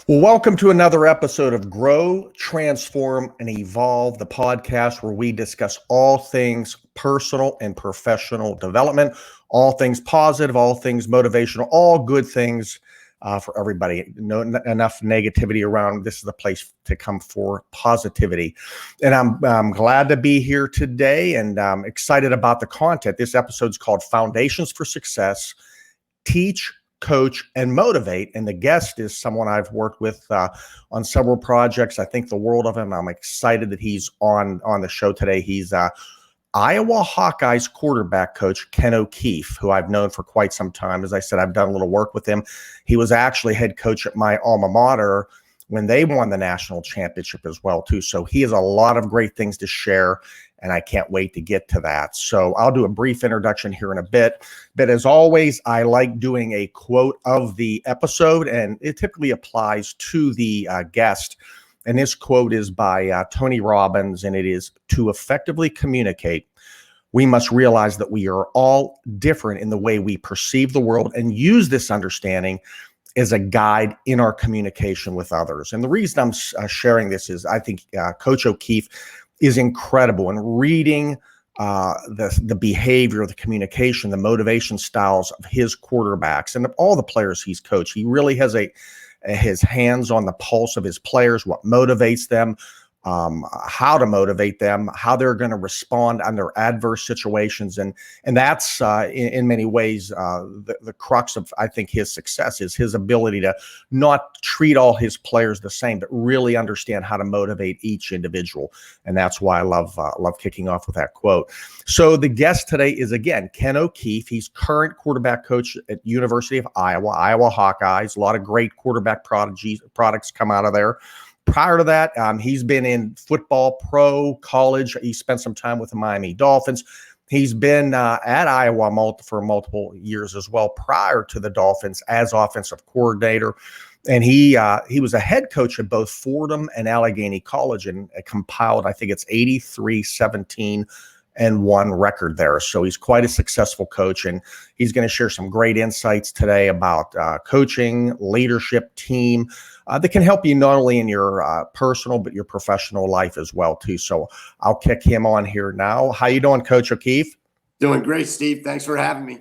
Well, welcome to another episode of Grow, Transform, and Evolve, the podcast where we discuss all things personal and professional development, all things positive, all things motivational, all good things for everybody. No enough negativity around. This is the place to come for positivity. And I'm glad to be here today, and I'm excited about the content. This episode's called Foundations for Success: Teach, Coach, and Motivate. And the guest is someone I've worked with on several projects. I think the world of him. I'm excited that he's on the show today. He's Iowa Hawkeyes quarterback coach Ken O'Keefe, who I've known for quite some time. As I said, I've done a little work with him. He was actually head coach at my alma mater when they won the national championship as well, too. So he has a lot of great things to share, and I can't wait to get to that. So I'll do a brief introduction here in a bit. But as always, I like doing a quote of the episode, and it typically applies to the guest. And this quote is by Tony Robbins, and it is, "To effectively communicate, we must realize that we are all different in the way we perceive the world and use this understanding as a guide in our communication with others." And the reason I'm sharing this is I think Coach O'Keefe is incredible in reading the behavior, the communication, the motivation styles of his quarterbacks and all the players he's coached. He really has his hands on the pulse of his players, what motivates them, how to motivate them, how they're going to respond under adverse situations. And that's in many ways the crux of, I think, his success is his ability to not treat all his players the same, but really understand how to motivate each individual. And that's why I love kicking off with that quote. So the guest today is, again, Ken O'Keefe. He's current quarterback coach at University of Iowa Hawkeyes. A lot of great quarterback products come out of there. Prior to that, he's been in football, pro, college. He spent some time with the Miami Dolphins. He's been at Iowa for multiple years as well, prior to the Dolphins as offensive coordinator. And he was a head coach at both Fordham and Allegheny College, and compiled, I think it's 83-17 and one record there. So he's quite a successful coach, and he's going to share some great insights today about coaching, leadership, team, that can help you not only in your personal, but your professional life as well, too. So I'll kick him on here now. How you doing, Coach O'Keefe? Doing great, Steve. Thanks for having me.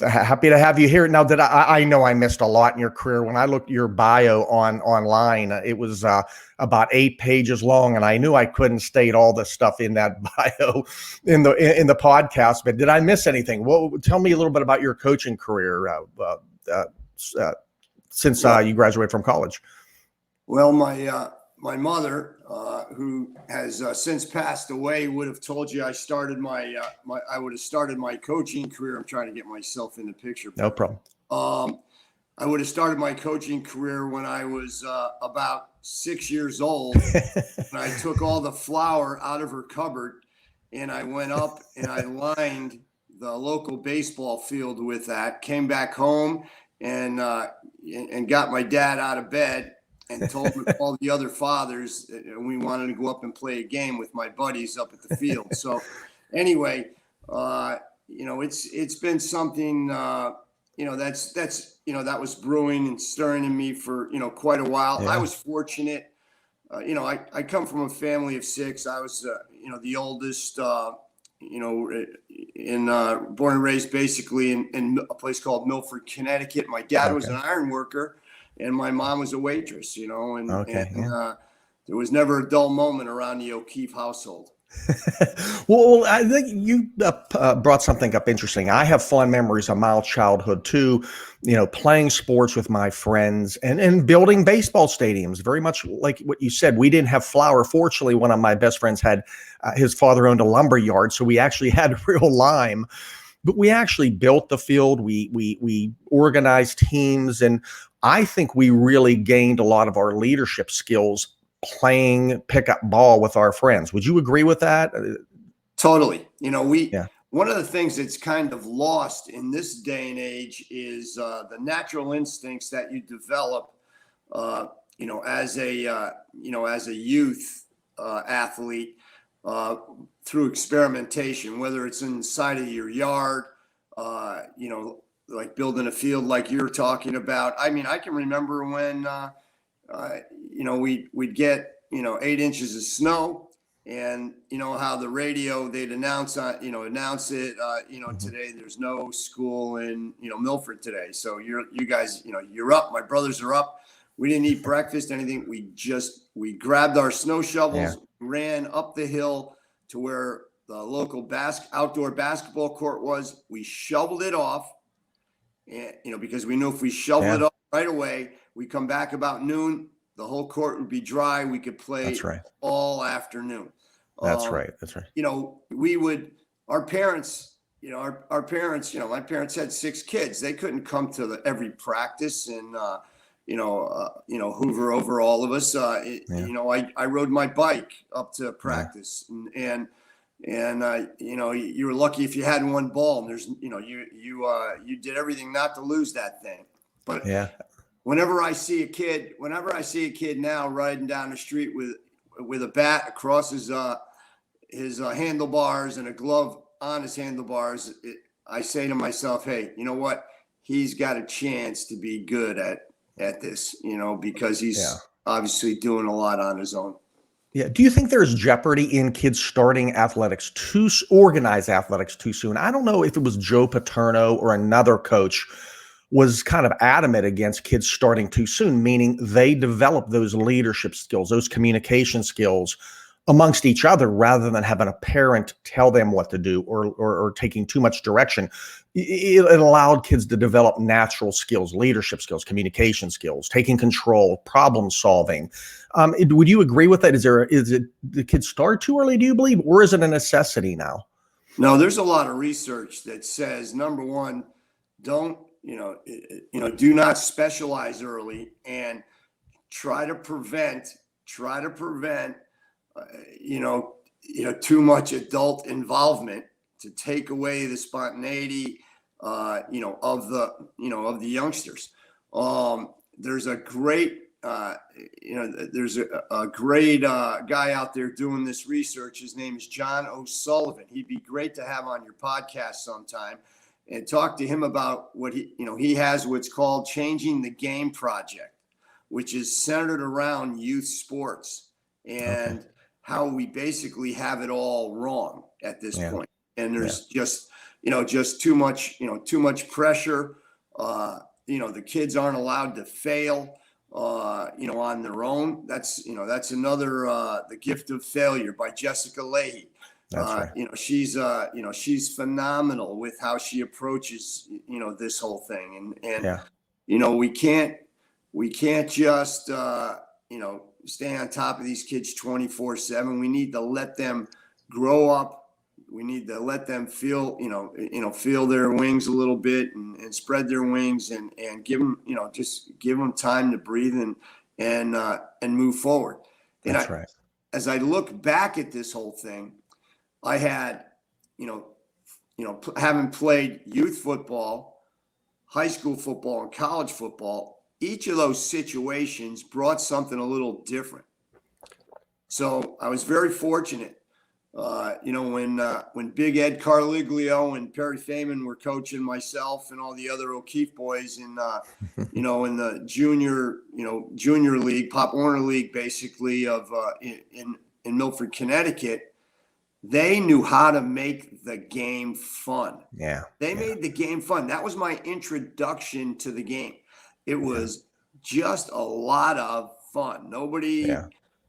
Happy to have you here. Now, I know I missed a lot in your career. When I looked at your bio online, it was about 8 pages long, and I knew I couldn't state all the stuff in that bio in the podcast. But did I miss anything? Well, tell me a little bit about your coaching career since you graduated from college. Well, my mother, who has since passed away, would have told you I started I would have started my coaching career. I'm trying to get myself in the picture. No problem. I would have started my coaching career when I was about 6 years old. And I took all the flour out of her cupboard, and I went up and I lined the local baseball field with that. Came back home and got my dad out of bed and told all the other fathers, and we wanted to go up and play a game with my buddies up at the field. So anyway, it's been something, that was brewing and stirring in me for, quite a while. Yeah. I was fortunate. I come from a family of 6. I was, the oldest, born and raised basically in a place called Milford, Connecticut. My dad was an iron worker, and my mom was a waitress, and there was never a dull moment around the O'Keefe household. Well, I think you brought something up interesting. I have fond memories of my childhood too, playing sports with my friends and building baseball stadiums. Very much like what you said. We didn't have flour. Fortunately, one of my best friends had his father owned a lumber yard, so we actually had real lime. But we actually built the field. We organized teams, and I think we really gained a lot of our leadership skills playing pickup ball with our friends. Would you agree with that? Totally. One of the things that's kind of lost in this day and age is the natural instincts that you develop, as a youth athlete through experimentation, whether it's inside of your yard, like building a field like you're talking about. I mean, I can remember when we'd get, 8 inches of snow, and how the radio, they'd announce it, today there's no school in, Milford today. So you guys, you're up. My brothers are up. We didn't eat breakfast, anything. We grabbed our snow shovels, ran up the hill to where the local outdoor basketball court was. We shoveled it off, and, because we knew if we shoveled it off right away, we come back about noon, the whole court would be dry. We could play all afternoon. That's right. Our parents, my parents had 6 kids. They couldn't come to every practice and, hoover over all of us. I rode my bike up to practice, and you were lucky if you had one ball, and there's, you did everything not to lose that thing. But whenever I see a kid now riding down the street with a bat across his handlebars and a glove on his handlebars, I say to myself, hey, you know what? He's got a chance to be good at this, because he's obviously doing a lot on his own. Yeah. Do you think there's jeopardy in kids starting organized athletics too soon? I don't know if it was Joe Paterno or another coach was kind of adamant against kids starting too soon, meaning they develop those leadership skills, those communication skills amongst each other, rather than having a parent tell them what to do or taking too much direction. It allowed kids to develop natural skills, leadership skills, communication skills, taking control, problem solving. Would you agree with that? Is it the kids start too early, do you believe, or is it a necessity now? No, there's a lot of research that says, number one, do not specialize early, and try to prevent too much adult involvement to take away the spontaneity, of the youngsters. There's a great, guy out there doing this research. His name is John O'Sullivan. He'd be great to have on your podcast sometime and talk to him about what he has what's called Changing the Game Project, which is centered around youth sports and how we basically have it all wrong at this point. And there's just too much pressure. The kids aren't allowed to fail, on their own. That's another, The Gift of Failure by Jessica Leahy. That's right. She's phenomenal with how she approaches, this whole thing. And we can't just, stay on top of these kids 24/7. We need to let them grow up. We need to let them feel their wings a little bit and spread their wings and give them, just give them time to breathe and move forward. And That's right. As I look back at this whole thing, I had, having played youth football, high school football, and college football, each of those situations brought something a little different. So I was very fortunate, when Big Ed Carliglio and Perry Feynman were coaching myself and all the other O'Keefe boys in the junior league, Pop Warner League, basically in Milford, Connecticut. They knew how to make the game fun. They made the game fun. That was my introduction to the game. It was just a lot of fun. Nobody,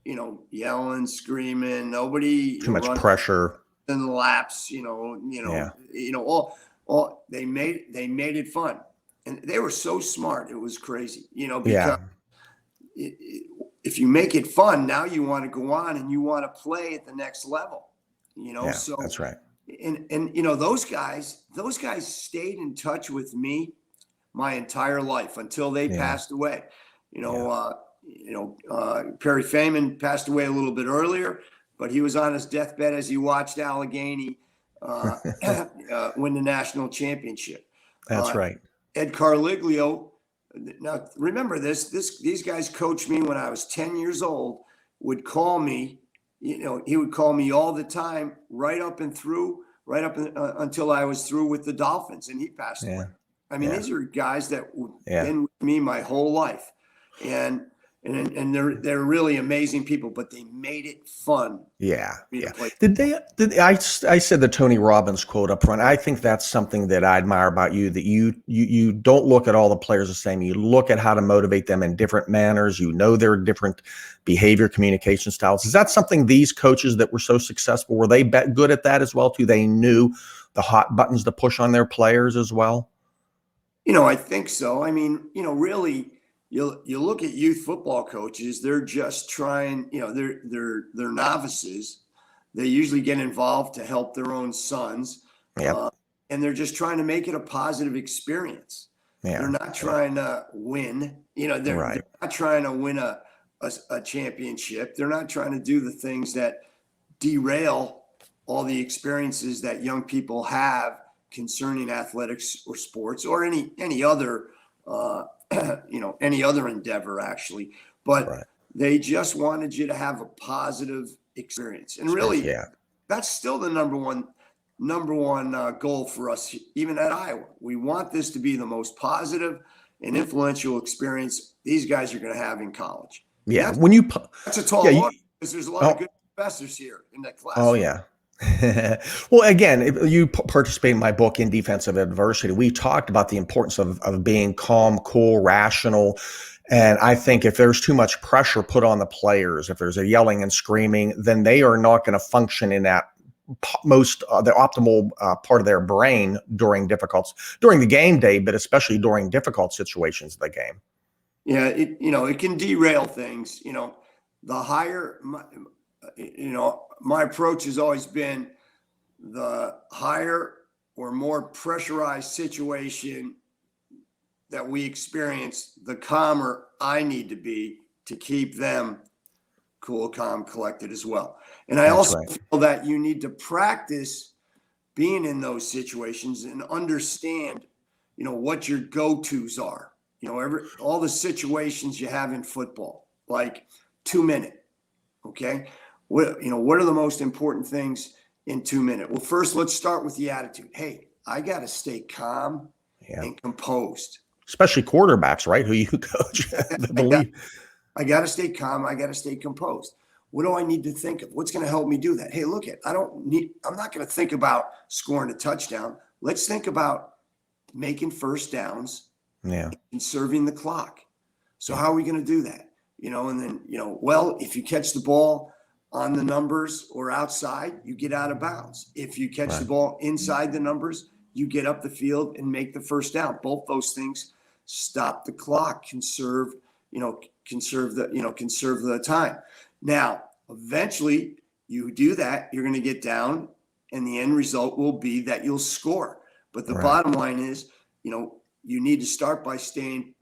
yelling, screaming. Nobody too much pressure in the laps. All they made it fun, and they were so smart. It was crazy. Because if you make it fun, now you want to go on and you want to play at the next level. So that's right. And those guys stayed in touch with me my entire life until they passed away. Perry Feynman passed away a little bit earlier, but he was on his deathbed as he watched Allegheny win the national championship. That's right. Ed Carliglio. Now remember these guys coached me when I was 10 years old. Would call me. He would call me all the time, right up until I was through with the Dolphins, and he passed away. I mean, these are guys that have been with me my whole life. And, and they're really amazing people, but they made it fun. Yeah. To play. I said the Tony Robbins quote up front. I think that's something that I admire about you, that you don't look at all the players the same. You look at how to motivate them in different manners. You know their different behavior, communication styles. Is that something these coaches that were so successful, were they good at that as well too? They knew the hot buttons to push on their players as well? I think so. I mean, really, you look at youth football coaches, they're just trying, they're novices. They usually get involved to help their own sons. Yeah. And they're just trying to make it a positive experience. Yeah. They're not trying to win, they're not trying to win a championship. They're not trying to do the things that derail all the experiences that young people have concerning athletics or sports or any other any other endeavor, actually. But they just wanted you to have a positive experience, and really, that's still the number one goal for us, even at Iowa. We want this to be the most positive and influential experience these guys are going to have in college. Yeah, that's a tall order, because there's a lot of good professors here in that class. Oh yeah. Well, again, you participate in my book, In Defense of Adversity. We talked about the importance of being calm, cool, rational. And I think if there's too much pressure put on the players, if there's a yelling and screaming, then they are not going to function in that the optimal part of their brain during the game day, but especially during difficult situations of the game. Yeah, it can derail things. The higher, my approach has always been, the higher or more pressurized situation that we experience, the calmer I need to be to keep them cool, calm, collected as well. And I feel that you need to practice being in those situations and understand, what your go-tos are. All the situations you have in football, like 2 minute. Okay. What are the most important things in 2 minutes? Well, first, let's start with the attitude. Hey, I got to stay calm and composed. Especially quarterbacks, right? Who you coach. I got to stay calm. I got to stay composed. What do I need to think of? What's going to help me do that? Hey, I'm not going to think about scoring a touchdown. Let's think about making first downs and conserving the clock. So how are we going to do that? And then, if you catch the ball on the numbers or outside, you get out of bounds. If you catch the ball inside the numbers, you get up the field and make the first down. Both those things stop the clock, conserve the time. Now, eventually you do that, you're going to get down, and the end result will be that you'll score. But the bottom line is, you need to start by staying,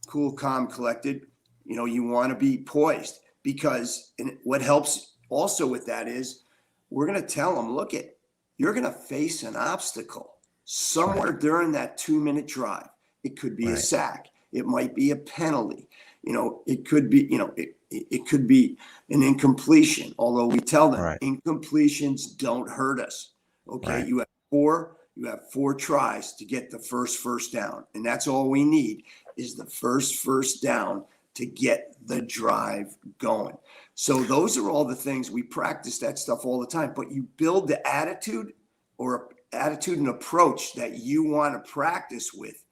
cool, calm, collected. You want to be poised, because what helps also with that is we're going to tell them, look, you're going to face an obstacle somewhere during that 2 minute drive. It could be a sack. It might be a penalty. It could be, it could be an incompletion, although we tell them incompletions don't hurt us. Okay. You have four tries to get the first down. And that's all we need is the first down to get the drive going. So those are all the things we practice, that stuff all the time, but you build the attitude and approach that you want to practice with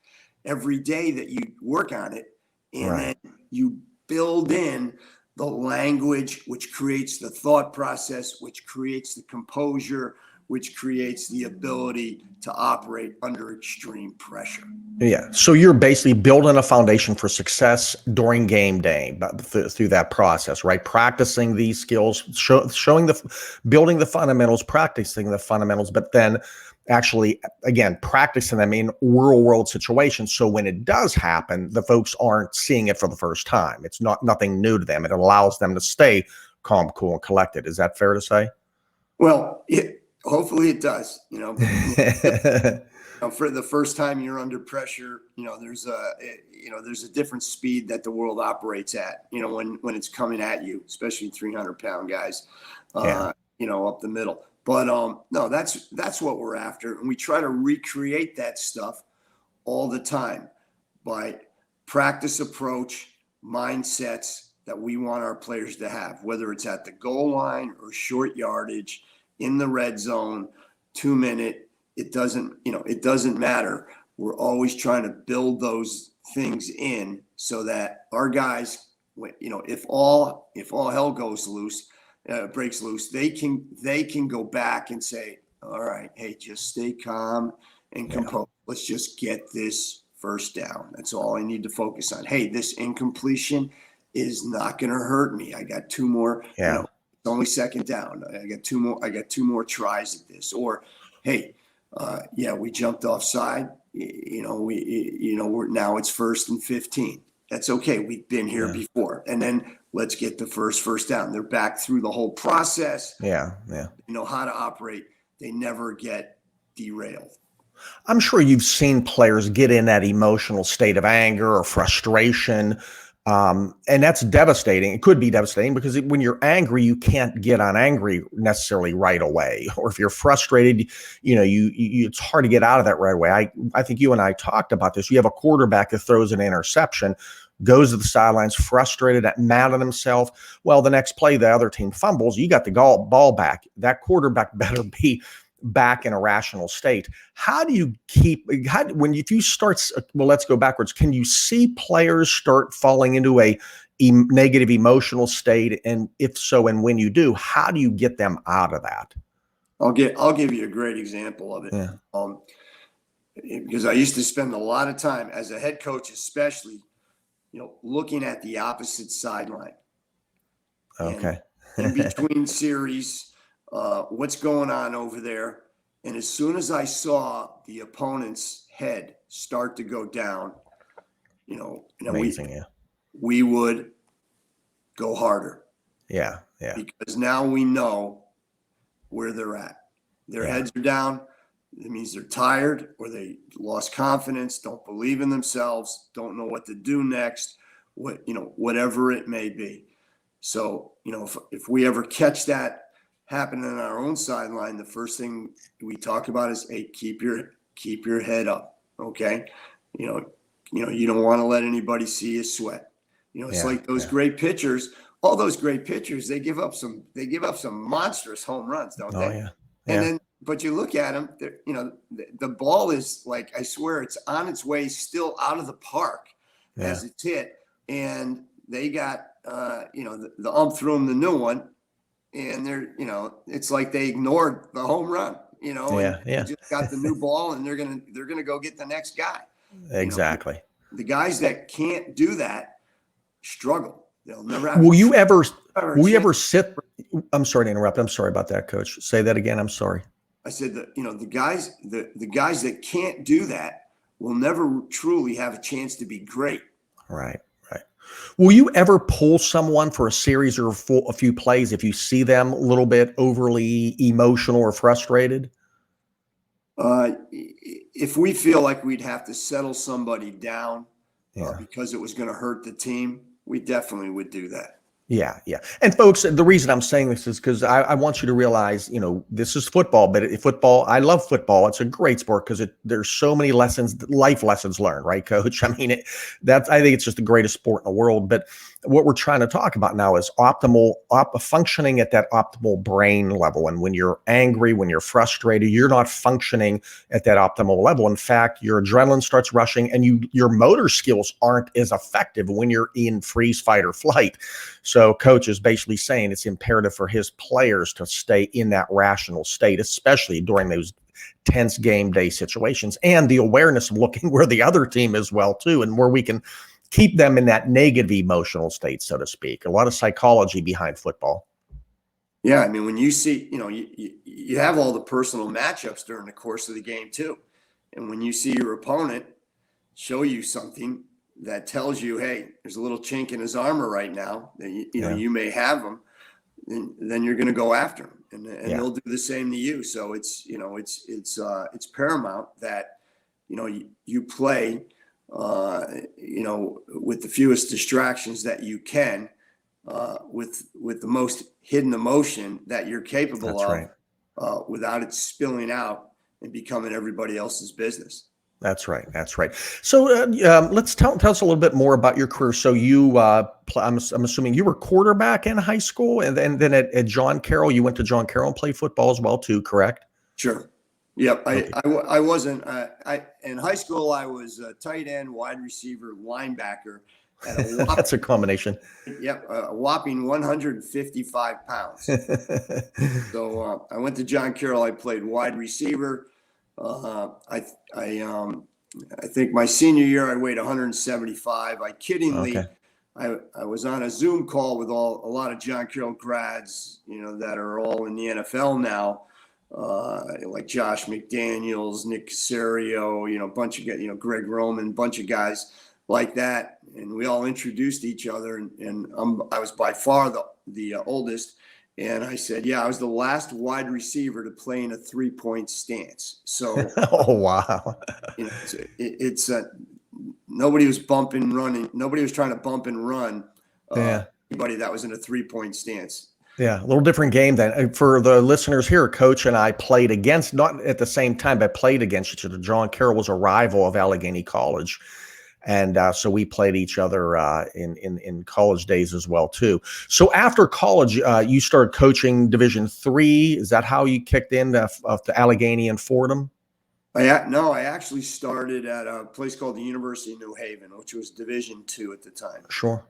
every day that you work on it. And then you build in the language, which creates the thought process, which creates the composure, which creates the ability to operate under extreme pressure. Yeah. So you're basically building a foundation for success during game day through that process, right? Practicing these skills, building the fundamentals, practicing the fundamentals, but then actually, again, practicing them in real world situations. So when it does happen, the folks aren't seeing it for the first time. It's nothing new to them. It allows them to stay calm, cool, and collected. Is that fair to say? Well, hopefully it does, for the first time you're under pressure, there's a different speed that the world operates at, when it's coming at you, especially 300-pound guys, up the middle. But no, that's what we're after. And we try to recreate that stuff all the time by practice approach, mindsets that we want our players to have, whether it's at the goal line or short yardage, in the red zone, 2-minute, it doesn't matter. We're always trying to build those things in so that our guys, if all hell goes loose, breaks loose, they can go back and say, all right, hey, just stay calm and composed. Let's just get this first down. That's all I need to focus on. Hey, this incompletion is not going to hurt me. I got 2 more. Yeah. It's only second down. I got 2 more. I got 2 more tries at this. Or, hey, we jumped offside. We're now it's 1st and 15. That's okay. We've been here before. And then let's get the first down. They're back through the whole process. Yeah. They know how to operate. They never get derailed. I'm sure you've seen players get in that emotional state of anger or frustration. And that's devastating. It could be devastating because when you're angry, you can't get on angry necessarily right away. Or if you're frustrated, it's hard to get out of that right away. I think you and I talked about this. You have a quarterback that throws an interception, goes to the sidelines, frustrated, mad at himself. Well, the next play, the other team fumbles. You got the ball back. That quarterback better be back in a rational state. How do you let's go backwards. Can you see players start falling into a negative emotional state? And if so, and when you do, how do you get them out of that? I'll give you a great example of it. Yeah. Because I used to spend a lot of time as a head coach, especially, looking at the opposite sideline. Okay. In between series, what's going on over there. And as soon as I saw the opponent's head start to go down, Amazing, we would go harder. Yeah. Because now we know where they're at. Their heads are down. It means they're tired or they lost confidence, don't believe in themselves, don't know what to do next, whatever it may be. So, if we ever catch that happening on our own sideline, the first thing we talk about is, hey, keep your head up. Okay. You don't want to let anybody see you sweat. It's like those great pitchers, all those great pitchers, they give up some monstrous home runs, don't they? Yeah. And then, but you look at them, the ball is like, I swear it's on its way still out of the park as it's hit. And they got, the ump threw them the new one. And they're, it's like they ignored the home run, just got the new ball and they're gonna go get the next guy. Exactly. The guys that can't do that struggle. They'll never have. Will you ever sit? I'm sorry to interrupt. I'm sorry about that, Coach. Say that again. I'm sorry. I said that the guys that can't do that will never truly have a chance to be great. Right. Will you ever pull someone for a series or a few plays if you see them a little bit overly emotional or frustrated? If we feel like we'd have to settle somebody down because it was going to hurt the team, we definitely would do that. Yeah. And folks, the reason I'm saying this is because I want you to realize, this is football, but I love football. It's a great sport because there's so many life lessons learned, right, Coach? I mean, I think it's just the greatest sport in the world. But what we're trying to talk about now is functioning at that optimal brain level. And when you're angry, when you're frustrated, you're not functioning at that optimal level. In fact, your adrenaline starts rushing and your motor skills aren't as effective when you're in freeze, fight, or flight. So Coach is basically saying it's imperative for his players to stay in that rational state, especially during those tense game day situations, and the awareness of looking where the other team is well too, and where we can keep them in that negative emotional state, so to speak. A lot of psychology behind football. Yeah, I mean, when you see, you have all the personal matchups during the course of the game too, and when you see your opponent show you something that tells you, hey, there's a little chink in his armor right now that you may have him, then you're going to go after him, and they'll do the same to you. So it's paramount that you play with the fewest distractions that you can, with the most hidden emotion that you're capable of, without it spilling out and becoming everybody else's business. That's right. That's right. So let's tell us a little bit more about your career. So you, I'm assuming you were quarterback in high school, and then at John Carroll, you went to John Carroll and played football as well too, correct? Sure. Yep. Okay. I wasn't. In high school, I was a tight end, wide receiver, linebacker at a whopping, That's a combination. yep, a whopping 155 pounds. So I went to John Carroll. I played wide receiver. I think my senior year I weighed 175. I kiddingly, Okay. I was on a Zoom call with a lot of John Carroll grads, that are all in the NFL now, like Josh McDaniels, Nick Caserio, a bunch of guys, Greg Roman, bunch of guys like that, and we all introduced each other, and I was by far the oldest. And I said, yeah, I was the last wide receiver to play in a 3-point stance. So, Oh, wow. it's nobody was bumping and running. Nobody was trying to bump and run anybody that was in a 3-point stance. Yeah, a little different game then. For the listeners here, Coach and I played against, not at the same time, but played against each other. John Carroll was a rival of Allegheny College. And so we played each other in college days as well too. So after college, you started coaching Division III. Is that how you kicked in to Allegheny and Fordham? No, I actually started at a place called the University of New Haven, which was Division II at the time. Sure.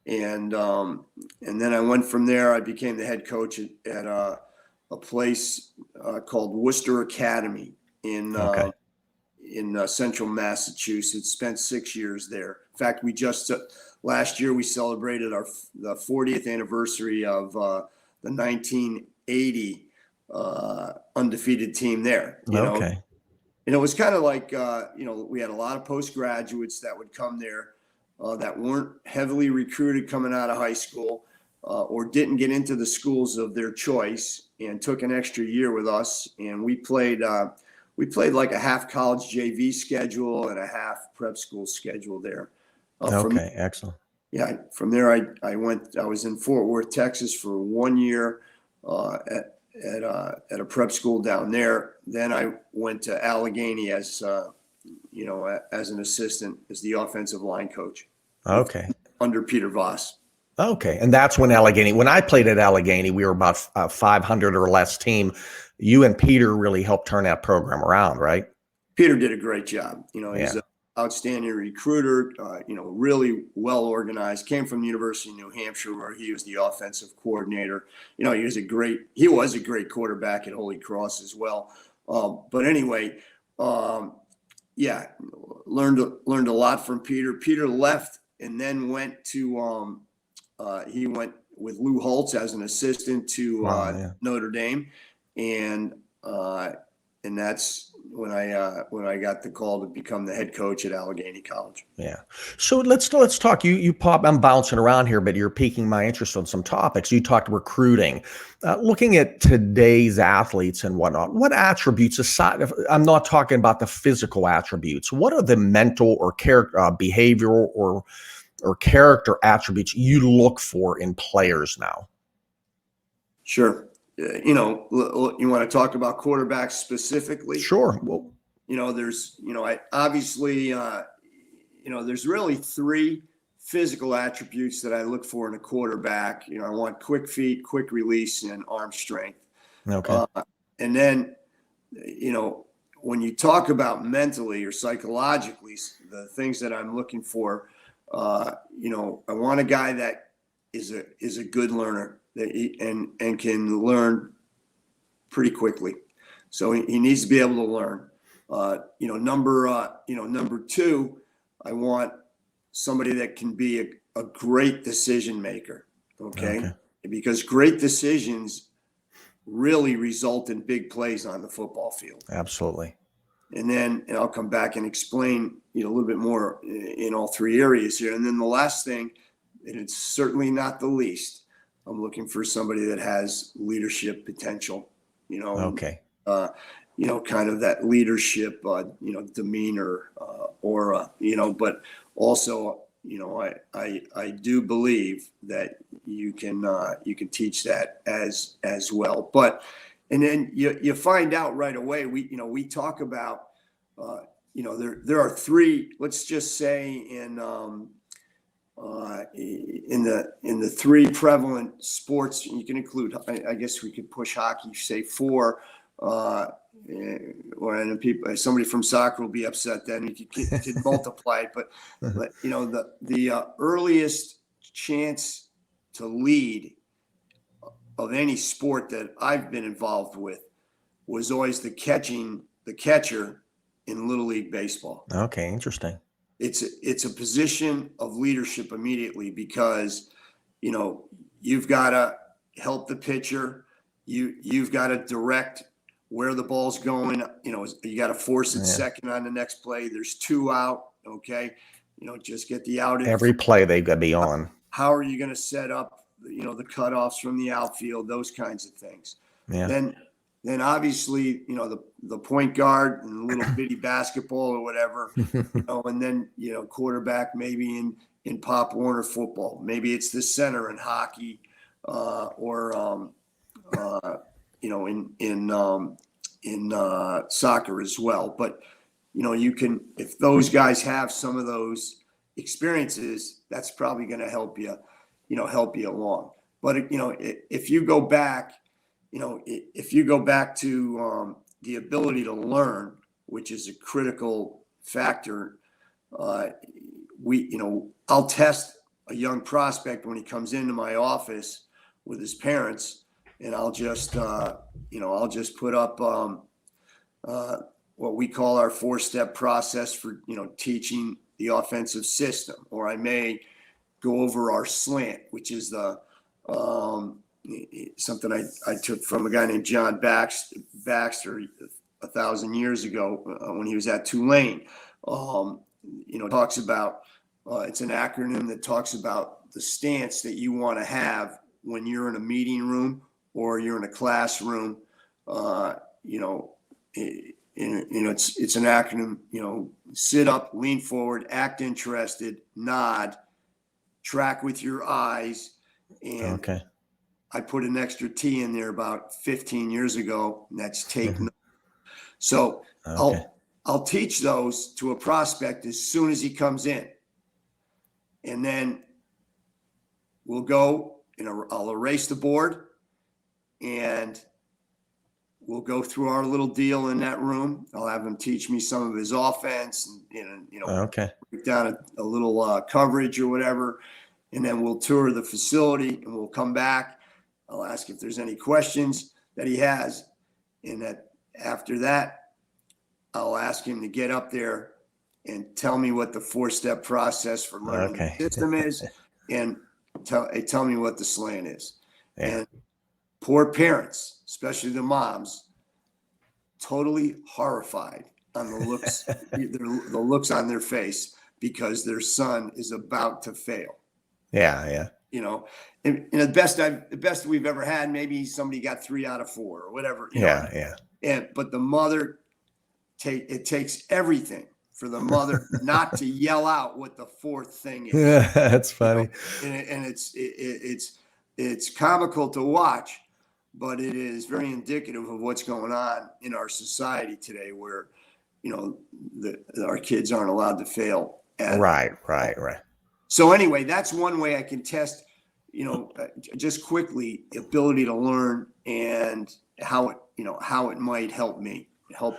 And then I went from there. I became the head coach at a place called Worcester Academy in central Massachusetts. Spent 6 years there. In fact, we just last year we celebrated the 40th anniversary of the 1980 undefeated team there. You know? And it was kind of like we had a lot of postgraduates that would come there that weren't heavily recruited coming out of high school or didn't get into the schools of their choice, and took an extra year with us, and we played like a half college JV schedule and a half prep school schedule there. Excellent. Yeah, from there I was in Fort Worth, Texas for 1 year at a prep school down there. Then I went to Allegheny as an assistant, as the offensive line coach. Okay. Under Peter Voss. Okay, and that's when when I played at Allegheny, we were about 500 or less team. You and Peter really helped turn that program around, right? Peter did a great job. He's an outstanding recruiter, really well organized, came from the University of New Hampshire, where he was the offensive coordinator. He was a great quarterback at Holy Cross as well. But anyway, learned a lot from Peter. Peter left and then went to he went with Lou Holtz as an assistant to Notre Dame, and that's when I got the call to become the head coach at Allegheny College. Yeah. So let's talk. You pop. I'm bouncing around here, but you're piquing my interest on some topics. You talked recruiting, looking at today's athletes and whatnot. What attributes aside? I'm not talking about the physical attributes. What are the mental or behavioral or character attributes you look for in players now? Sure. You want to talk about quarterbacks specifically? Sure. Well, there's really 3 physical attributes that I look for in a quarterback. I want quick feet, quick release, and arm strength. Okay. And then, when you talk about mentally or psychologically, the things that I'm looking for, I want a guy that is a good learner and can learn pretty quickly. So he needs to be able to learn. Number 2, I want somebody that can be a great decision maker. Okay. Because great decisions really result in big plays on the football field. Absolutely. And then I'll come back and explain a little bit more in all 3 areas here. And then the last thing, and it's certainly not the least, I'm looking for somebody that has leadership potential, kind of that leadership, demeanor, aura, but also, I do believe that you can teach that as well. And then you find out right away. We talk about, there are three, let's just say in the three prevalent sports, you can include, I guess we could push hockey, say four, or and people, somebody from soccer will be upset then you could multiply it, but the earliest chance to lead of any sport that I've been involved with was always the catcher in Little League baseball. Okay, interesting. It's a position of leadership immediately because, you've got to help the pitcher. You've got to direct where the ball's going. You got to force it second on the next play. There's two out. Okay. Just get the out. Every play they've got to be on. How are you going to set up, the cutoffs from the outfield, those kinds of things. Yeah. Then obviously, the point guard and little bitty basketball or whatever, and then, quarterback maybe in Pop Warner football. Maybe it's the center in hockey or in soccer as well. But, you can, if those guys have some of those experiences, that's probably going to help you along. But, if you go back, to the ability to learn, which is a critical factor, I'll test a young prospect when he comes into my office with his parents, and I'll just put up what we call our 4-step process for, teaching the offensive system, or I may go over our slant, which is the something I took from a guy named John Baxter 1,000 years ago when he was at Tulane. Talks about it's an acronym that talks about the stance that you want to have when you're in a meeting room or you're in a classroom. It's an acronym. Sit up, lean forward, act interested, nod, track with your eyes, and okay. I put an extra T in there about 15 years ago, and that's take note. So I'll teach those to a prospect as soon as he comes in. And then we'll go, I'll erase the board, and we'll go through our little deal in that room. I'll have him teach me some of his offense and break down a little coverage or whatever. And then we'll tour the facility, and we'll come back. I'll ask if there's any questions that he has. And after that, I'll ask him to get up there and tell me what the 4-step process for learning the system is, and tell me what the slant is. Yeah. And poor parents, especially the moms, totally horrified on the looks, the looks on their face because their son is about to fail. Yeah. And the best we've ever had, maybe somebody got 3 out of 4 or whatever. Yeah. But the mother, it takes everything for the mother not to yell out what the fourth thing is. Yeah, that's funny. And it's comical to watch, but it is very indicative of what's going on in our society today, where our kids aren't allowed to fail. Right. So anyway, that's one way I can test, just quickly, the ability to learn and how it might help me.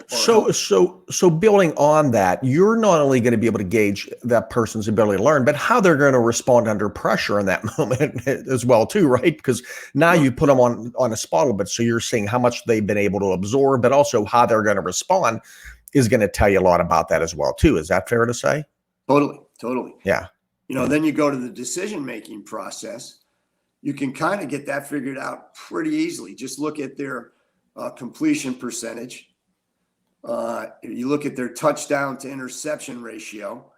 So building on that, you're not only going to be able to gauge that person's ability to learn, but how they're going to respond under pressure in that moment as well, too, right? Because now you put them on a spot a little bit, so you're seeing how much they've been able to absorb, but also how they're going to respond is going to tell you a lot about that as well, too. Is that fair to say? Totally. Yeah. Then you go to the decision-making process. You can kind of get that figured out pretty easily. Just look at their completion percentage. You look at their touchdown to interception ratio.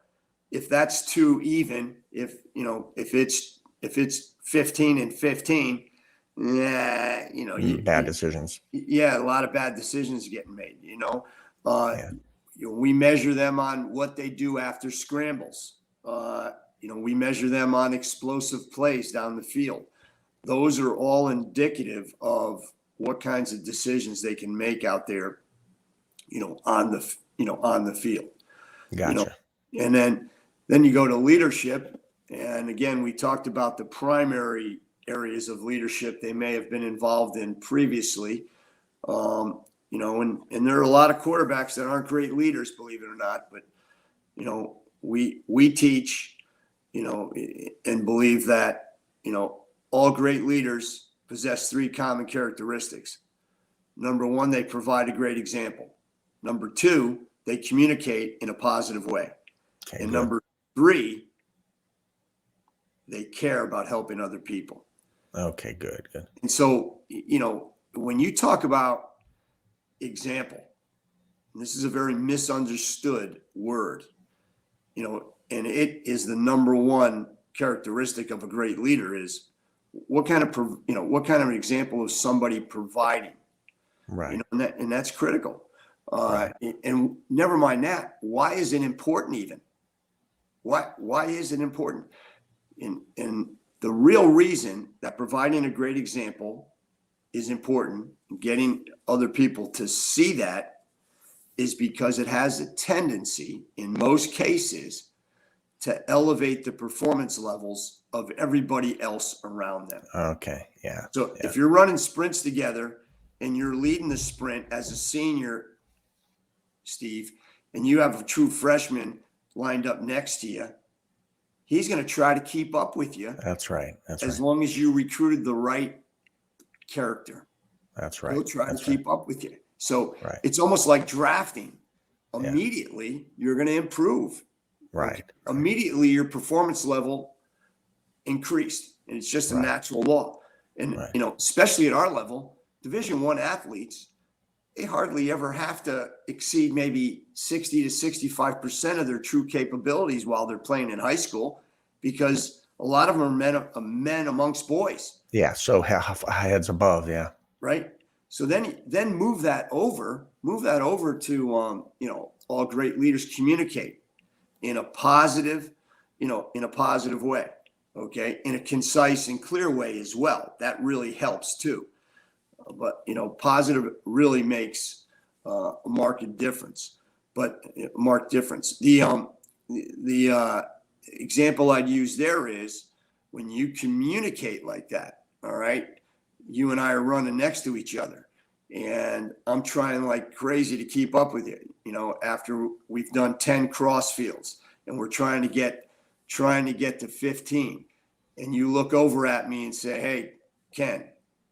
If that's too even, if it's 15 and 15, bad decisions. Yeah, a lot of bad decisions getting made. We measure them on what they do after scrambles. We measure them on explosive plays down the field. Those are all indicative of what kinds of decisions they can make out there, on the field. Gotcha. And then you go to leadership. And again, we talked about the primary areas of leadership they may have been involved in previously. And there are a lot of quarterbacks that aren't great leaders, believe it or not. But, we teach, and believe that, all great leaders possess 3 common characteristics. Number 1, they provide a great example. Number 2, they communicate in a positive way. Okay, And good. number 3, they care about helping other people. Okay, good. And so, when you talk about example, and this is a very misunderstood word, and it is the number 1 characteristic of a great leader is what kind of example of somebody providing, Right. And that's critical. Right. And never mind that. Why is it important even? Why is it important? And the real reason that providing a great example is important, getting other people to see that, is because it has a tendency, in most cases, to elevate the performance levels of everybody else around them. Okay. Yeah. So if you're running sprints together and you're leading the sprint as a senior, Steve, and you have a true freshman lined up next to you, he's going to try to keep up with you. That's right. As long as you recruited the right character. That's right. He'll try to keep up with you. So Right. it's almost like drafting. Immediately, you're going to improve. Right. Immediately, your performance level increased. And it's just a natural law. And, especially at our level, Division I athletes, they hardly ever have to exceed maybe 60 to 65% of their true capabilities while they're playing in high school, because a lot of them are men amongst boys. Yeah. So heads above. Yeah. Right. So then move that over to, all great leaders communicate in a positive way. Okay. In a concise and clear way as well. That really helps too. But, positive really makes a marked difference. The example I'd use there is when you communicate like that. All right. You and I are running next to each other, and I'm trying like crazy to keep up with you, after we've done 10 cross fields and we're trying to get to 15, and you look over at me and say, "Hey, Ken,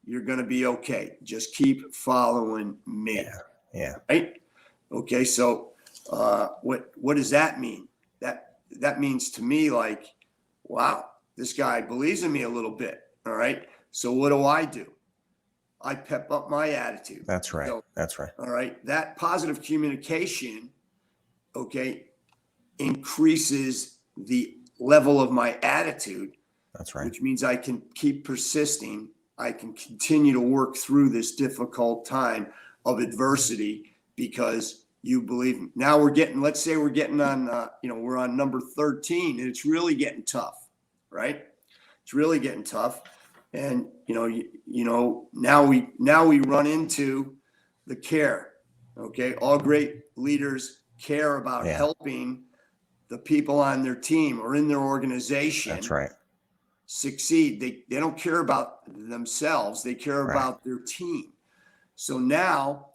you're going to be okay. Just keep following me." Yeah. Right. Okay. So, what does that mean? That means to me, like, wow, this guy believes in me a little bit. All right. So what do? I pep up my attitude. That's right. So, That's right. all right. That positive communication, increases the level of my attitude. That's right. Which means I can keep persisting. I can continue to work through this difficult time of adversity because you believe me. Now let's say we're getting on, we're on number 13, and it's really getting tough, right? It's really getting tough. And, now we run into the care. Okay. All great leaders care about helping the people on their team or in their organization. That's right. Succeed. They don't care about themselves. They care about their team. So now,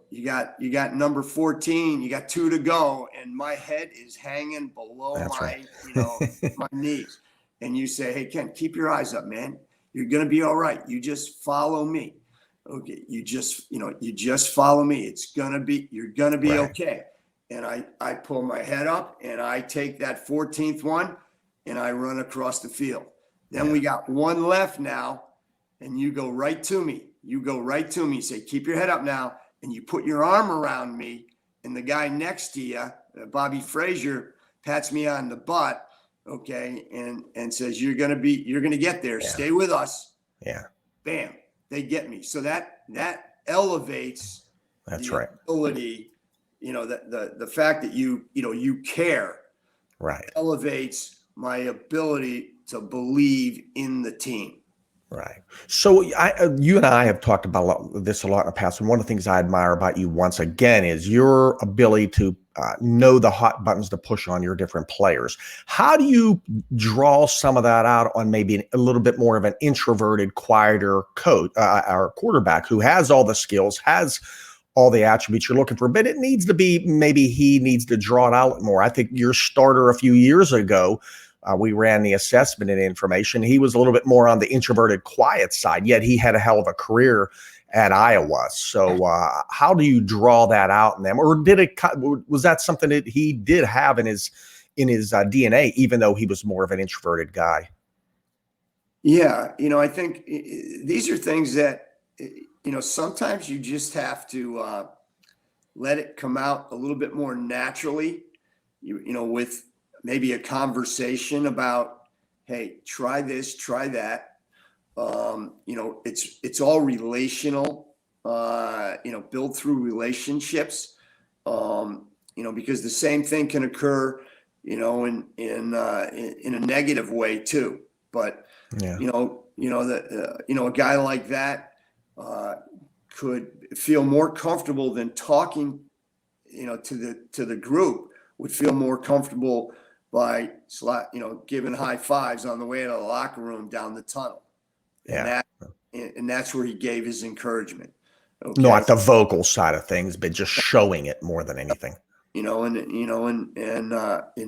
you got number 14, you got 2 to go, and my head is hanging below my knees. And you say, "Hey, Ken, keep your eyes up, man. You're going to be all right. You just follow me." Okay. You just follow me. You're going to be okay. And I pull my head up and I take that 14th one and I run across the field. Then we got one left now, and you go right to me. You say, "Keep your head up now." And you put your arm around me, and the guy next to you, Bobby Frazier, pats me on the butt. Okay. And says, you're going to get there. Yeah. Stay with us. Yeah. Bam. They get me. So that elevates the ability, the fact that you care. Right. Elevates my ability to believe in the team. Right. So you and I have talked about this a lot in the past, and one of the things I admire about you, once again, is your ability to know the hot buttons to push on your different players. How do you draw some of that out on maybe a little bit more of an introverted, quieter coach or quarterback who has all the skills, has all the attributes you're looking for, but it needs to be, maybe he needs to draw it out more. I think your starter a few years ago, we ran the assessment and information. He was a little bit more on the introverted, quiet side, yet he had a hell of a career at Iowa. So how do you draw that out in them? Or was that something that he did have in his DNA, even though he was more of an introverted guy? Yeah. I think these are things that, sometimes you just have to let it come out a little bit more naturally, with maybe a conversation about, hey, try this, try that. It's all relational, built through relationships, because the same thing can occur, in a negative way too. But, Yeah. A guy like that could feel more comfortable than talking, to the group, would feel more comfortable by, giving high fives on the way to the locker room down the tunnel. Yeah. And that's where he gave his encouragement. Okay. Not the vocal side of things, but just showing it more than anything. And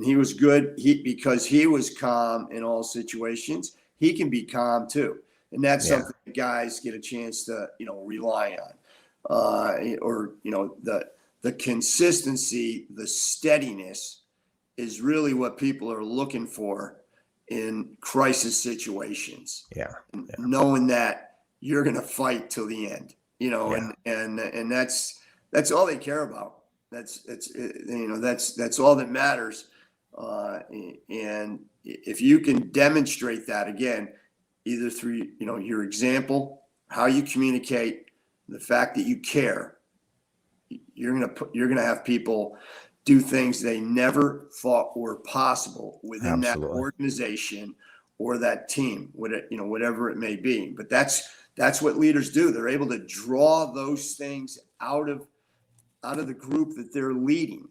he was good. Because he was calm in all situations, he can be calm too. And that's something that guys get a chance to, rely on. The consistency, the steadiness is really what people are looking for in crisis situations. Yeah. Knowing that you're going to fight till the end, and that's all they care about. That's all that matters. And if you can demonstrate that, again, either through, your example, how you communicate, the fact that you care, you're going to have people do things they never thought were possible within Absolutely. that organization or that team, whatever it may be. But that's what leaders do. They're able to draw those things out of the group that they're leading,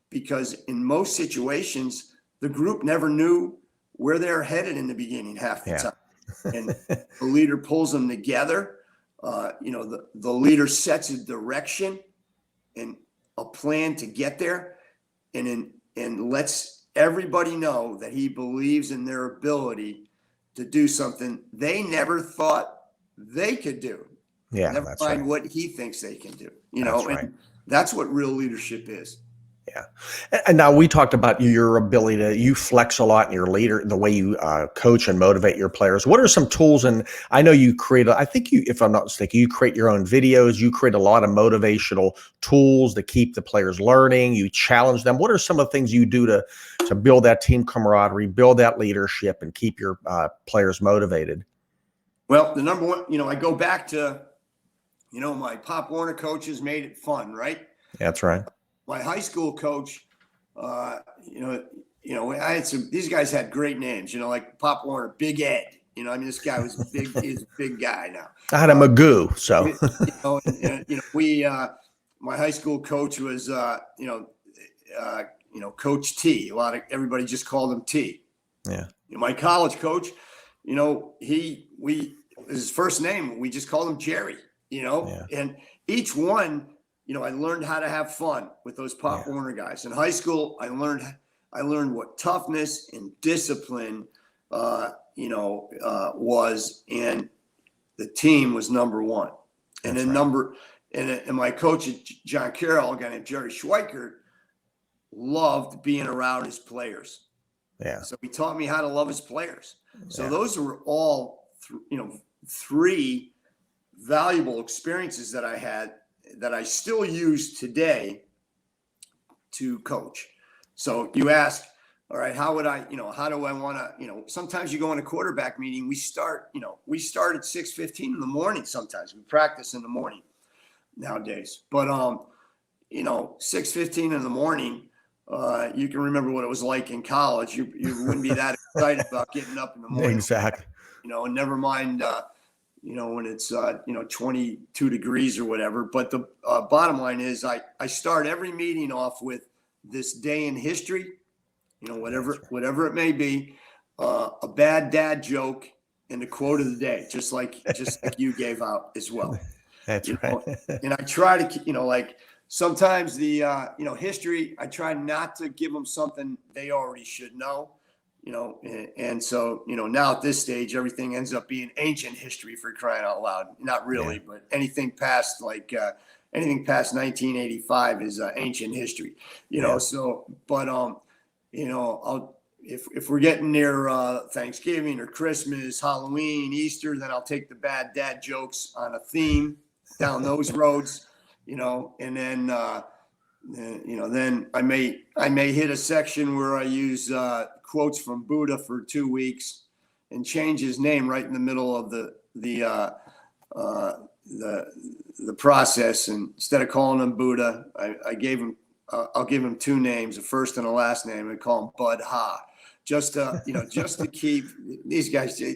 because in most situations, the group never knew where they're headed in the beginning half the time. And the leader pulls them together. The leader sets a direction and a plan to get there, and lets everybody know that he believes in their ability to do something they never thought they could do. Yeah, never that's mind right. what he thinks they can do. That's right. And that's what real leadership is. Yeah. And now we talked about your ability you flex a lot in your leader, the way you coach and motivate your players. What are some tools? And I know you if I'm not mistaken, you create your own videos, you create a lot of motivational tools to keep the players learning, you challenge them. What are some of the things you do to build that team camaraderie, build that leadership, and keep your players motivated? Well, the number one, I go back to, my Pop Warner coaches made it fun, right? That's right. My high school coach, I had these guys had great names, like Pop Warner, Big Ed. This guy was big. He's a big guy now. I had a Magoo, so. My high school coach was, Coach T. Everybody just called him T. Yeah. My college coach, his first name, we just called him Jerry. And each one, I learned how to have fun with those Pop Warner guys. In high school, I learned what toughness and discipline, was, and the team was number one. And That's then right. and my coach at John Carroll, a guy named Jerry Schweikert, loved being around his players. Yeah. So he taught me how to love his players. So Yeah. those were all, three valuable experiences that I had that I still use today to coach. So you ask, all right, how would I, how do I want to, sometimes you go in a quarterback meeting, we start at 6:15 in the morning. Sometimes we practice in the morning nowadays, but, 6:15 in the morning, you can remember what it was like in college. You wouldn't be that excited about getting up in the morning. Exactly. And never mind, when it's 22 degrees or whatever. But the bottom line is I start every meeting off with this day in history, whatever it may be, a bad dad joke, and the quote of the day, just like you gave out as well. That's right. And I try to, like sometimes the, history, I try not to give them something they already should know, and so, now at this stage, everything ends up being ancient history, for crying out loud. Not really, but anything past 1985 is ancient history, so, but, if we're getting near Thanksgiving or Christmas, Halloween, Easter, then I'll take the bad dad jokes on a theme down those roads, and then then I may hit a section where I use quotes from Buddha for 2 weeks and change his name right in the middle of the process. And instead of calling him Buddha, I'll give him 2 names, a first and a last name, and call him Bud Ha. Just to keep these guys, they're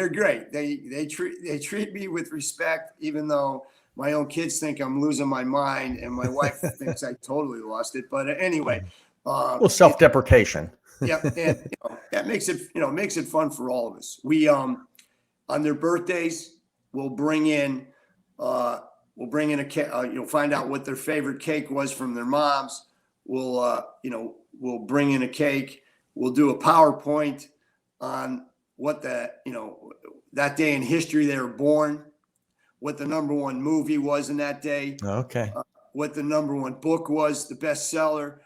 great. They treat me with respect, even though my own kids think I'm losing my mind, and my wife thinks I totally lost it. But anyway, self-deprecation. Yeah, and that makes it fun for all of us. We on their birthdays, we'll bring in a cake. You'll find out what their favorite cake was from their moms. We'll bring in a cake. We'll do a PowerPoint on what that day in history they were born, what the number 1 movie was in that day. Okay. What the number 1 book was, the bestseller.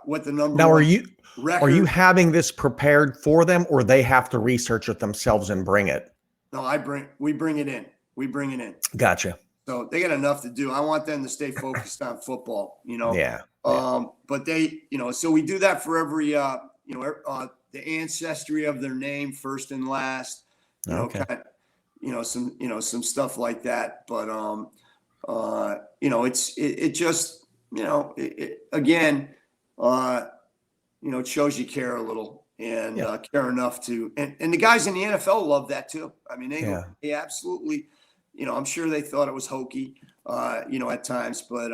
What the number now 1 record. Are you having this prepared for them, or they have to research it themselves and bring it? No, we bring it in. Gotcha. So they got enough to do. I want them to stay focused on football, Yeah. But they, so we do that for every, the ancestry of their name, first and last, Okay. some stuff like that. But, it just, again, it shows you care a little and care enough to, and the guys in the NFL love that too. I mean, they absolutely, I'm sure they thought it was hokey, at times, but,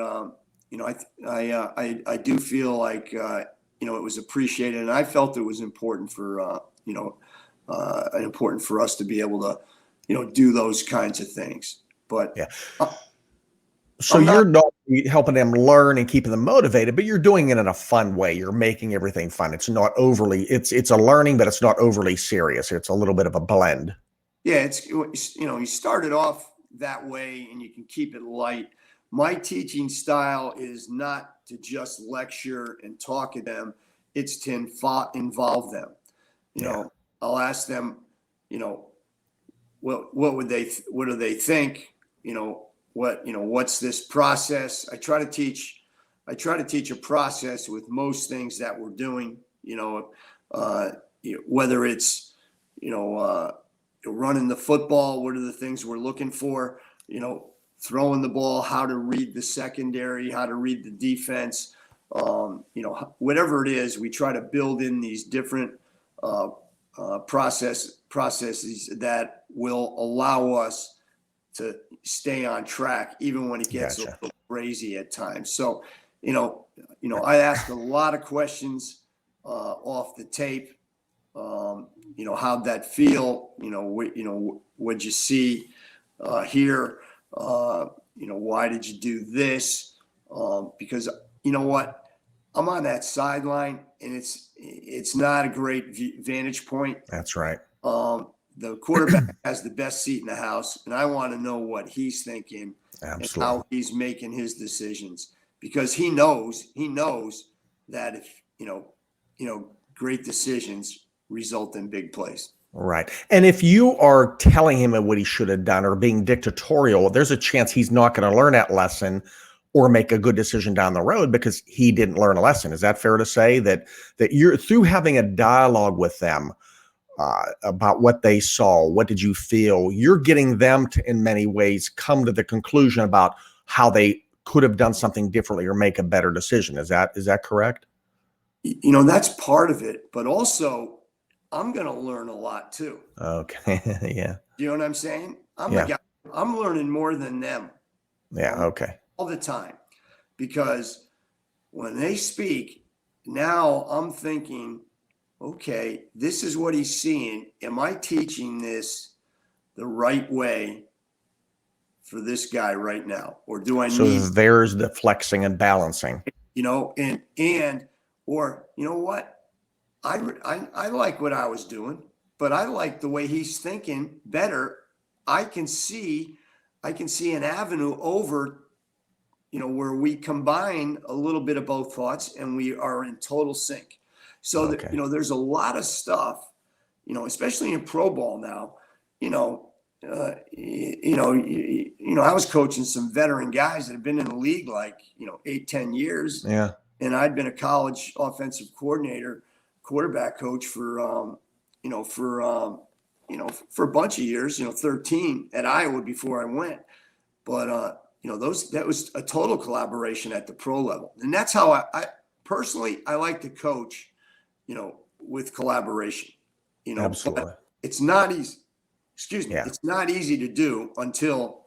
I do feel like, it was appreciated, and I felt it was important for, important for us to be able to, do those kinds of things. But so you're not helping them learn and keeping them motivated, but you're doing it in a fun way. You're making everything fun. It's not overly, it's a learning, but it's not overly serious. It's a little bit of a blend. Yeah. You started off that way and you can keep it light. My teaching style is not to just lecture and talk to them. It's to involve them. I'll ask them, what do they think? What's this process? I try to teach a process with most things that we're doing, whether it's, running the football, what are the things we're looking for, throwing the ball, how to read the secondary, how to read the defense, whatever it is, we try to build in these different processes that will allow us to stay on track, even when it gets a little crazy at times. So, I asked a lot of questions off the tape. How'd that feel? What'd you see, hear? Why did you do this? Because you know what? I'm on that sideline, and it's not a great vantage point. That's right. The quarterback has the best seat in the house, and I want to know what he's thinking. Absolutely. And how he's making his decisions, because he knows that if great decisions result in big plays. Right. And if you are telling him what he should have done or being dictatorial, there's a chance he's not going to learn that lesson or make a good decision down the road because he didn't learn a lesson. Is that fair to say that you're through having a dialogue with them about what they saw, what did you feel? You're getting them to, in many ways, come to the conclusion about how they could have done something differently or make a better decision. Is that correct? That's part of it, but also I'm going to learn a lot too. Okay. Yeah. You know what I'm saying? Yeah. I'm learning more than them. Yeah. Okay. All the time, because when they speak, now I'm thinking, okay, this is what he's seeing. Am I teaching this the right way for this guy right now? Or do I So need, there's the flexing and balancing. or you know what? I like what I was doing, but I like the way he's thinking better. I can see an avenue over, where we combine a little bit of both thoughts and we are in total sync. So that, there's a lot of stuff, especially in pro ball now, I was coaching some veteran guys that have been in the league like, 8-10 years. Yeah. And I'd been a college offensive coordinator, quarterback coach for a bunch of years, 13 at Iowa before I went. But, that was a total collaboration at the pro level. And that's how I personally, I like to coach, with collaboration, Absolutely. but it's not easy. Yeah. It's not easy to do until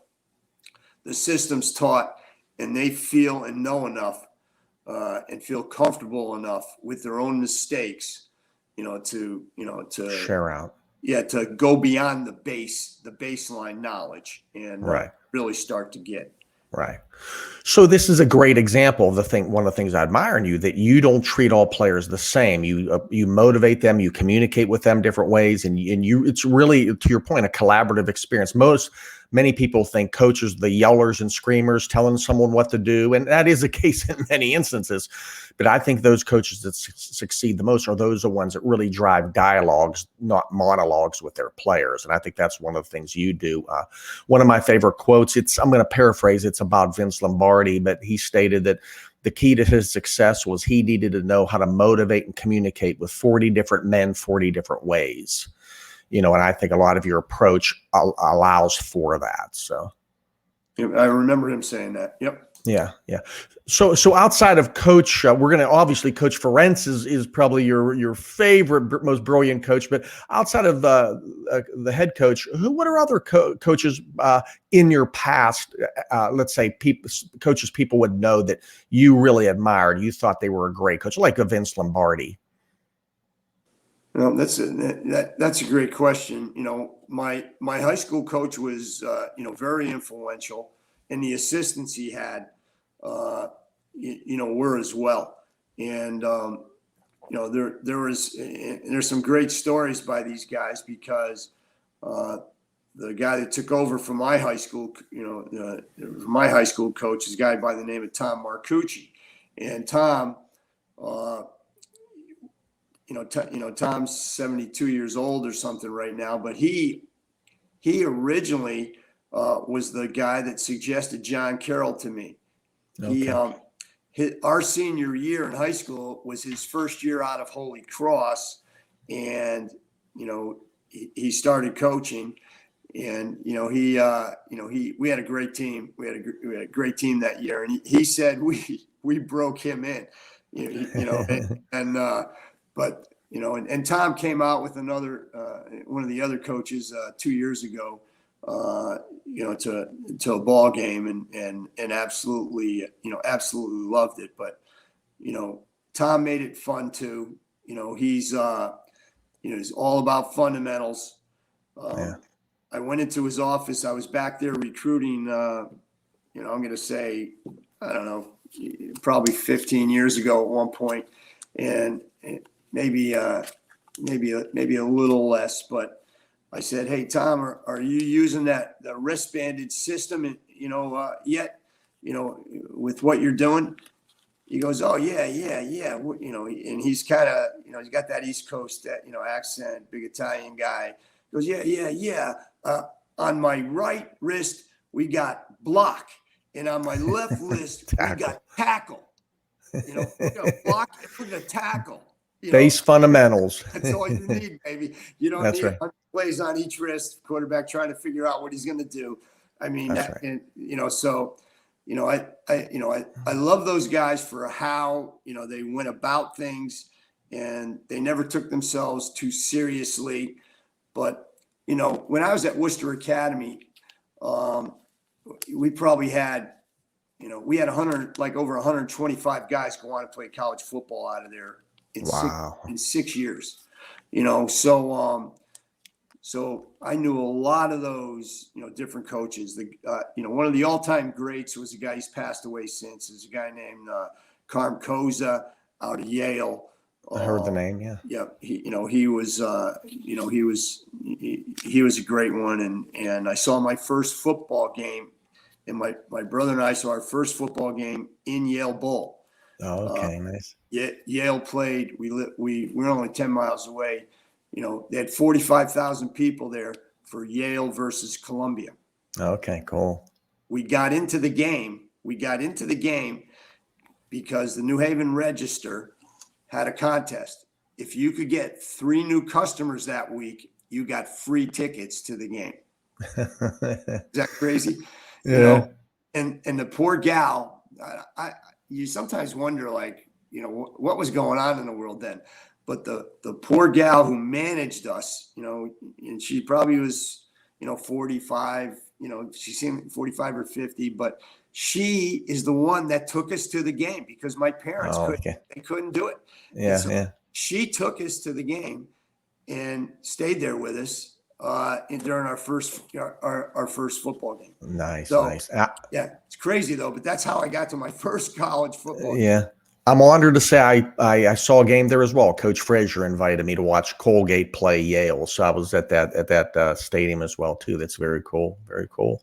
the system's taught and they feel and know enough and feel comfortable enough with their own mistakes, to Share out. Yeah, to go beyond the baseline knowledge and Right. really start to get. Right. So this is a great example of one of the things I admire in you, that you don't treat all players the same. You motivate them, you communicate with them different ways, and it's really, to your point, a collaborative experience. Many people think coaches, the yellers and screamers telling someone what to do, and that is the case in many instances. But I think those coaches that succeed the most are the ones that really drive dialogues, not monologues with their players. And I think that's one of the things you do. One of my favorite quotes, I'm going to paraphrase, it's about Vince Lombardi, but he stated that the key to his success was he needed to know how to motivate and communicate with 40 different men, 40 different ways. And I think a lot of your approach allows for that. So I remember him saying that. Yep. Yeah. Yeah. So outside of coach, we're going to obviously Coach Ferenc is probably your favorite, most brilliant coach, but outside of the head coach, what are other coaches in your past, let's say coaches people would know that you really admired, you thought they were a great coach, like a Vince Lombardi? Well, that's a great question. My high school coach was, very influential, and the assistants he had, were as well. And, there's some great stories by these guys, because the guy that took over from my high school, my high school coach is a guy by the name of Tom Marcucci. And Tom, Tom's 72 years old or something right now, but he originally was the guy that suggested John Carroll to me. Okay. Our senior year in high school was his first year out of Holy Cross, and he started coaching, and we had a great team. We had a great team that year, and he said we broke him in, and Tom came out with another one of the other coaches 2 years ago, to a ball game and absolutely loved it. But Tom made it fun too. He's he's all about fundamentals. I went into his office. I was back there recruiting. I'm going to say, I don't know, probably 15 years ago at one point, and maybe a little less, but I said, "Hey Tom, are you using the wristbanded system, yet, with what you're doing?" He goes, "Oh yeah. And he's kind of, he's got that East Coast, accent, big Italian guy. He goes, yeah. On my right wrist, we got block, and on my left wrist, we got tackle. We got block and a tackle. Base fundamentals. That's all you need, baby. You don't need 100 plays on each wrist. Quarterback trying to figure out what he's going to do. I mean, I love those guys for how they went about things, and they never took themselves too seriously. But, when I was at Worcester Academy, we probably had, we had over 125 guys go on to play college football out of there in 6 years, so I knew a lot of those, different coaches. One of the all-time greats was a guy who's passed away since. Is a guy named Carm Koza out of Yale. I heard the name, yeah. Yeah, he was a great one, and I saw my first football game, and my brother and I saw our first football game in Yale Bowl. Oh, okay, nice. Yale played. We were only 10 miles away. They had 45,000 people there for Yale versus Columbia. Okay, cool. We got into the game because the New Haven Register had a contest. If you could get 3 new customers that week, you got free tickets to the game. Is that crazy? Yeah. And the poor gal, you sometimes wonder, what was going on in the world then. But the poor gal who managed us, and she probably was, 45, she seemed 45 or 50, but she is the one that took us to the game because my parents couldn't do it. Yeah, so she took us to the game and stayed there with us during our first football game. Nice. Yeah, it's crazy though, but that's how I got to my first college football game. Yeah. I'm honored to say I saw a game there as well. Coach Frazier invited me to watch Colgate play Yale, so I was at that stadium as well too. That's very cool, very cool.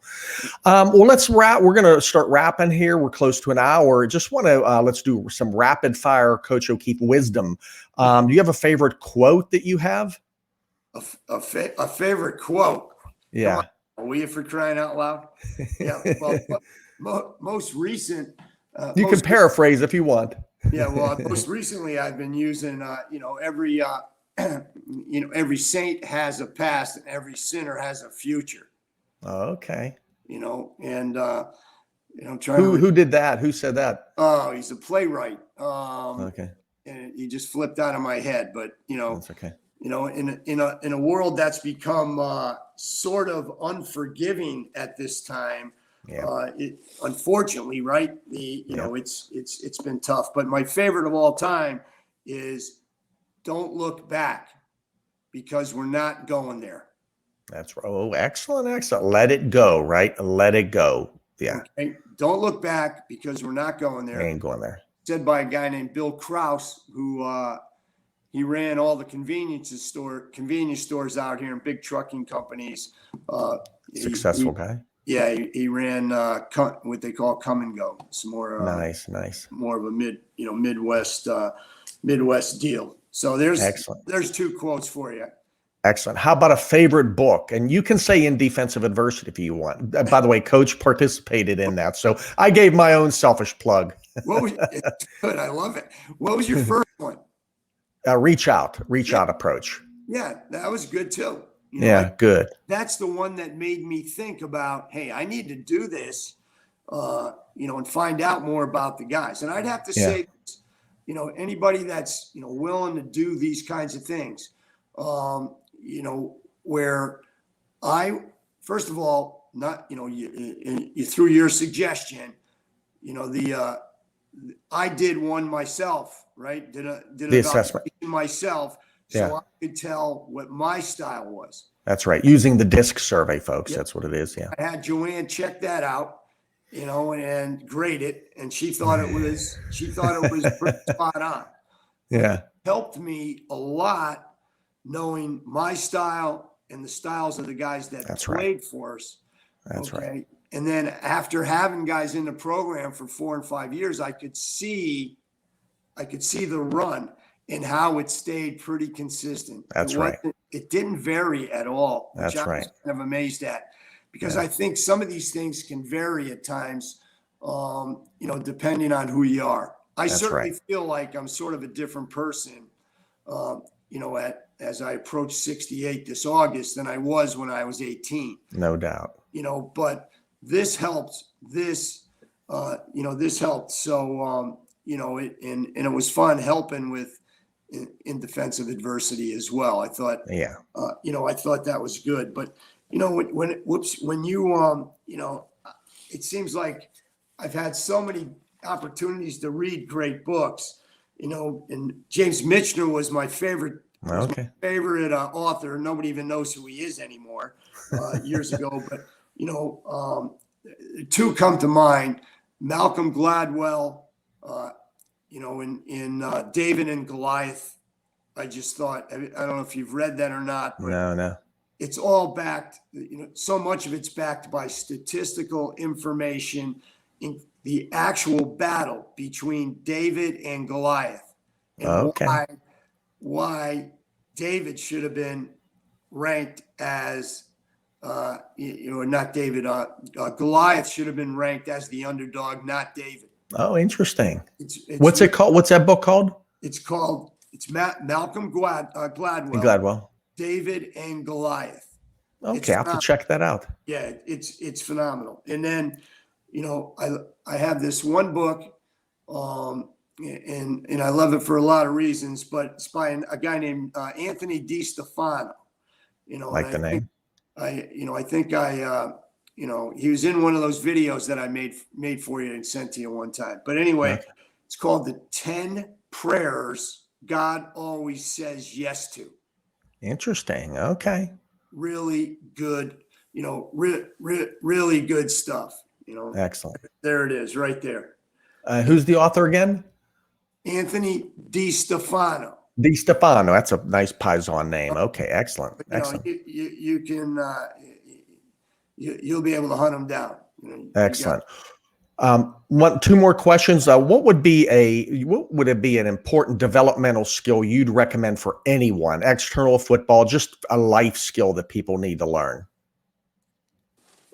Well, let's wrap. We're going to start wrapping here. We're close to an hour. Just want to let's do some rapid fire Coach O'Keefe wisdom. Do you have a favorite quote that you have? A favorite quote? Yeah. Are we for crying out loud? Yeah. Well, most recent. You can paraphrase if you want. Yeah, well, most recently I've been using, every saint has a past and every sinner has a future. Okay. And I'm trying. Who did that? Who said that? Oh, he's a playwright. Okay. And he just flipped out of my head, but That's okay. In a world that's become sort of unforgiving at this time. Yeah. Unfortunately, right? It's been tough. But my favorite of all time is don't look back because we're not going there. That's right. Oh, excellent. Let it go, right? Let it go. Yeah. Okay? Don't look back because we're not going there. We ain't going there. Said by a guy named Bill Krause, who he ran all the convenience stores out here and big trucking companies. Successful guy. Yeah, he ran what they call come and go. It's more nice, more of a Midwest deal. So there's 2 quotes for you. Excellent. How about a favorite book? And you can say In Defense of Adversity if you want. By the way, Coach participated in that, so I gave my own selfish plug. It's good. I love it. What was your first one? Reach out approach. Yeah, that was good too. Good. That's the one that made me think about, hey, I need to do this, and find out more about the guys. And I'd have to say, anybody that's, willing to do these kinds of things, where first of all, not, you through your suggestion, I did one myself, right? Did the assessment myself. So I could tell what my style was. That's right. Using the DISC survey, folks. Yep. That's what it is. Yeah. I had Joanne check that out, and grade it. And she thought it was pretty spot on. Yeah. It helped me a lot knowing my style and the styles of the guys that played for us. That's right. And then after having guys in the program for 4 and 5 years, I could see the run and how it stayed pretty consistent. That's right. It didn't vary at all. That's right. I was kind of amazed at, because I think some of these things can vary at times, depending on who you are. I certainly feel like I'm sort of a different person, as I approach 68 this August than I was when I was 18. No doubt. But this helped. This helped. So, and it was fun helping with, in defense of adversity as well. I thought, Yeah. I thought that was good. But when you it seems like I've had so many opportunities to read great books, and James Michener was my favorite. Okay. Author. Nobody even knows who he is anymore. Years ago, but two come to mind: Malcolm Gladwell. In David and Goliath. I just thought, I don't know if you've read that or not, but No. it's all backed. So much of it's backed by statistical information in the actual battle between David and Goliath, and Okay. why David should have been ranked as, not David. Goliath should have been ranked as the underdog, not David. Oh, interesting. It's What's it called? What's that book called? It's Malcolm Gladwell. Gladwell. David and Goliath. Okay, I'll have to check that out. Yeah, it's phenomenal. And then, I have this one book, and I love it for a lot of reasons, but it's by a guy named Anthony DiStefano. Like the name? He was in one of those videos that I made for you and sent to you one time. But anyway, okay. It's called The 10 Prayers God Always Says Yes to. Interesting. Okay. Really good, really good stuff. Excellent. There it is right there. Who's the author again? Anthony DiStefano. DiStefano. That's a nice Paisan name. Okay. Excellent. Excellent. You can, you'll be able to hunt them down. Excellent. Two more questions. What would it be an important developmental skill you'd recommend for anyone, external football, just a life skill that people need to learn?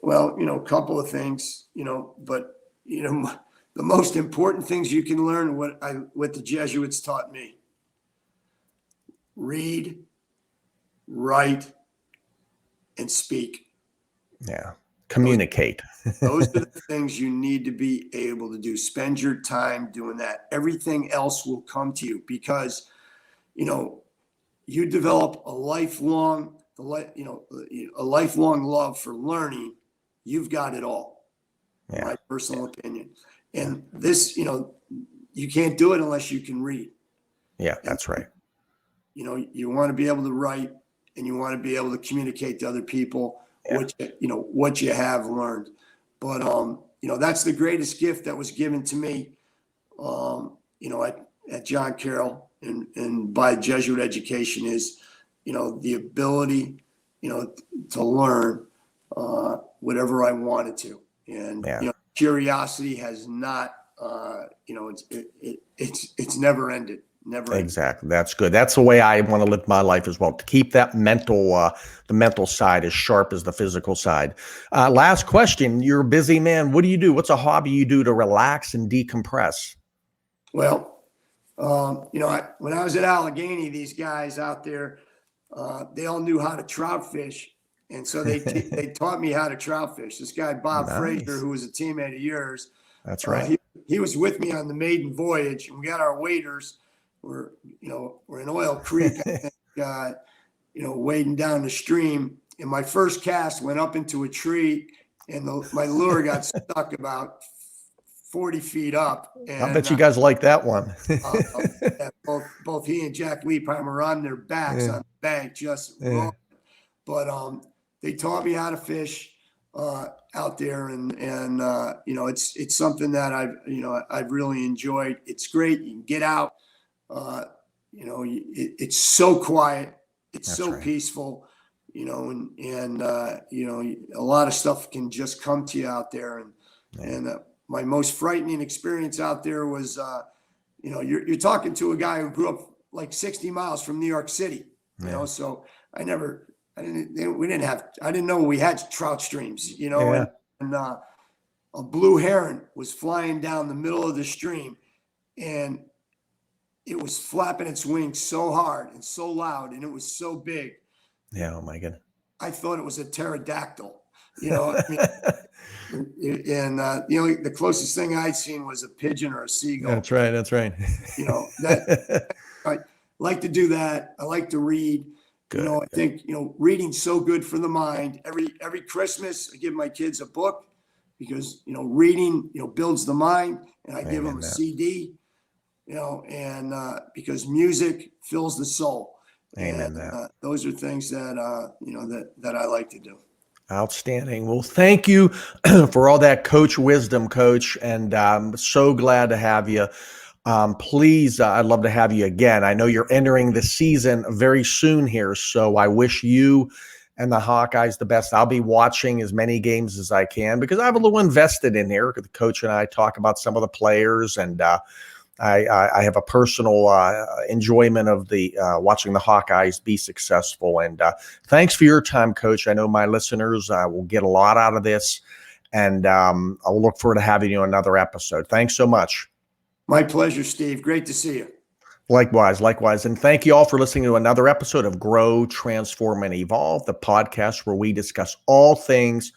Well, a couple of things, but the most important things you can learn, what the Jesuits taught me: read, write, and speak. Yeah. Communicate. Those are the things you need to be able to do. Spend your time doing that. Everything else will come to you, because, you develop a lifelong love for learning. You've got it all. Yeah. My personal opinion. And this, you can't do it unless you can read. Yeah, that's right. You want to be able to write, and you want to be able to communicate to other people what you have learned. But that's the greatest gift that was given to me at John Carroll and by Jesuit education is the ability to learn whatever I wanted to. And curiosity has not it's never ended. Never ended. Exactly. That's good. That's the way I want to live my life as well, to keep that the mental side as sharp as the physical side. Last question. You're a busy man. What do you do? What's a hobby you do to relax and decompress? Well, when I was at Allegheny, these guys out there, they all knew how to trout fish. And so they taught me how to trout fish. This guy, Bob Frazier, who was a teammate of yours. That's right. He was with me on the maiden voyage, and we got our waders. We're in Oil Creek, I think, wading down the stream. And my first cast went up into a tree, and my lure got stuck about 40 feet up. And I bet you guys like that one. both he and Jack Liebheimer were on their backs on the bank, just rolling. But they taught me how to fish out there, and it's something that I've really enjoyed. It's great. You can get out. It's so quiet. It's so peaceful. And a lot of stuff can just come to you out there. And my most frightening experience out there was, you're talking to a guy who grew up like 60 miles from New York City. So I didn't know we had trout streams. And a blue heron was flying down the middle of the stream, and it was flapping its wings so hard and so loud, and it was so big. Yeah. Oh my goodness. I thought it was a pterodactyl, the closest thing I'd seen was a pigeon or a seagull. That's right. Right. like to do that. I like to read. Good. I think, reading's so good for the mind. Every Christmas, I give my kids a book because, reading, builds the mind, and I give them a CD, and because music fills the soul. Amen. And those are things that, that I like to do. Outstanding. Well, thank you for all that coach wisdom, Coach. And I'm so glad to have you. Please, I'd love to have you again. I know you're entering the season very soon here, so I wish you and the Hawkeyes the best. I'll be watching as many games as I can because I'm a little invested in here. The coach and I talk about some of the players, and I have a personal enjoyment of the watching the Hawkeyes be successful. And thanks for your time, Coach. I know my listeners will get a lot out of this, and I'll look forward to having you on another episode. Thanks so much. My pleasure, Steve. Great to see you. Likewise. And thank you all for listening to another episode of Grow, Transform, and Evolve, the podcast where we discuss all things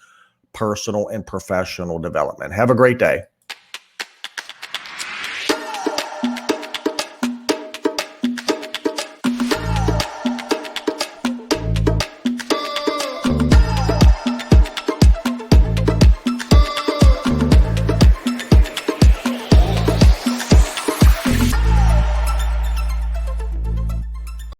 personal and professional development. Have a great day.